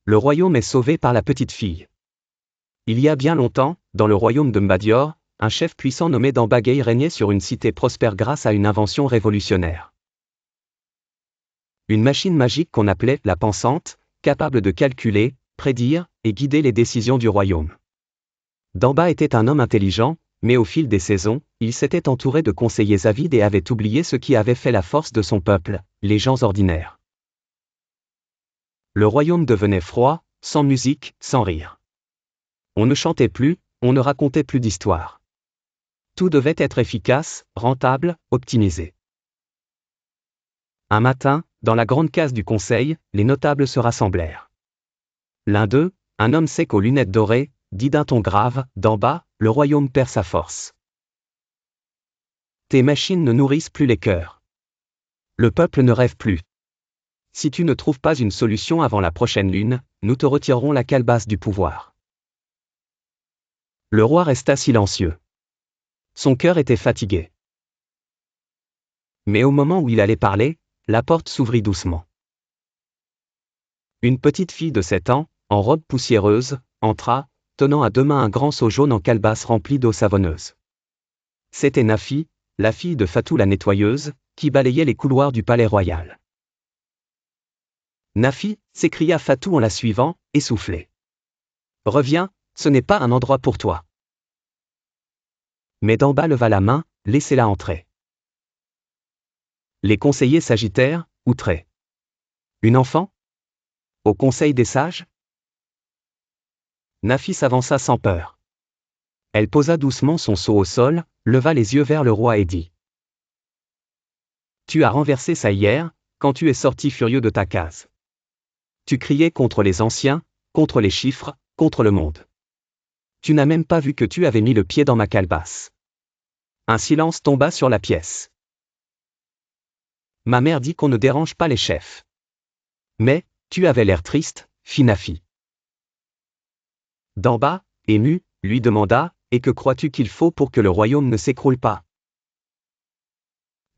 Le royaume est sauvé par la petite fille. Il y a bien longtemps, dans le royaume de Mbadior, un chef puissant nommé Dambagay régnait sur une cité prospère grâce à une invention révolutionnaire. Une machine magique qu'on appelait la pensante, capable de calculer, prédire et guider les décisions du royaume. Damba était un homme intelligent, mais au fil des saisons, il s'était entouré de conseillers avides et avait oublié ce qui avait fait la force de son peuple, les gens ordinaires. Le royaume devenait froid, sans musique, sans rire. On ne chantait plus, on ne racontait plus d'histoires. Tout devait être efficace, rentable, optimisé. Un matin, dans la grande case du conseil, les notables se rassemblèrent. L'un d'eux, un homme sec aux lunettes dorées, dit d'un ton grave, d'en bas, le royaume perd sa force. Tes machines ne nourrissent plus les cœurs. Le peuple ne rêve plus. Si tu ne trouves pas une solution avant la prochaine lune, nous te retirerons la calebasse du pouvoir. Le roi resta silencieux. Son cœur était fatigué. Mais au moment où il allait parler, la porte s'ouvrit doucement. Une petite fille de 7 ans, en robe poussiéreuse, entra, tenant à deux mains un grand seau jaune en calebasse rempli d'eau savonneuse. C'était Nafi, la fille de Fatou la nettoyeuse, qui balayait les couloirs du palais royal. Nafi, s'écria Fatou en la suivant, essoufflé. Reviens, ce n'est pas un endroit pour toi. Mais Damba leva la main, laissez-la entrer. Les conseillers s'agitèrent, outrés. Une enfant? Au conseil des sages? Nafi s'avança sans peur. Elle posa doucement son seau au sol, leva les yeux vers le roi et dit. Tu as renversé ça hier, quand tu es sorti furieux de ta case. Tu criais contre les anciens, contre les chiffres, contre le monde. Tu n'as même pas vu que tu avais mis le pied dans ma calebasse. Un silence tomba sur la pièce. Ma mère dit qu'on ne dérange pas les chefs. Mais, tu avais l'air triste, fit Nafi. D'en bas, ému, lui demanda, et que crois-tu qu'il faut pour que le royaume ne s'écroule pas?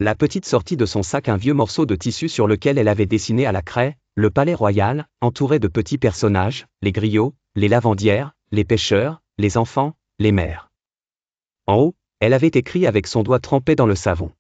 La petite sortit de son sac un vieux morceau de tissu sur lequel elle avait dessiné à la craie, le palais royal, entouré de petits personnages, les griots, les lavandières, les pêcheurs, les enfants, les mères. En haut, elle avait écrit avec son doigt trempé dans le savon.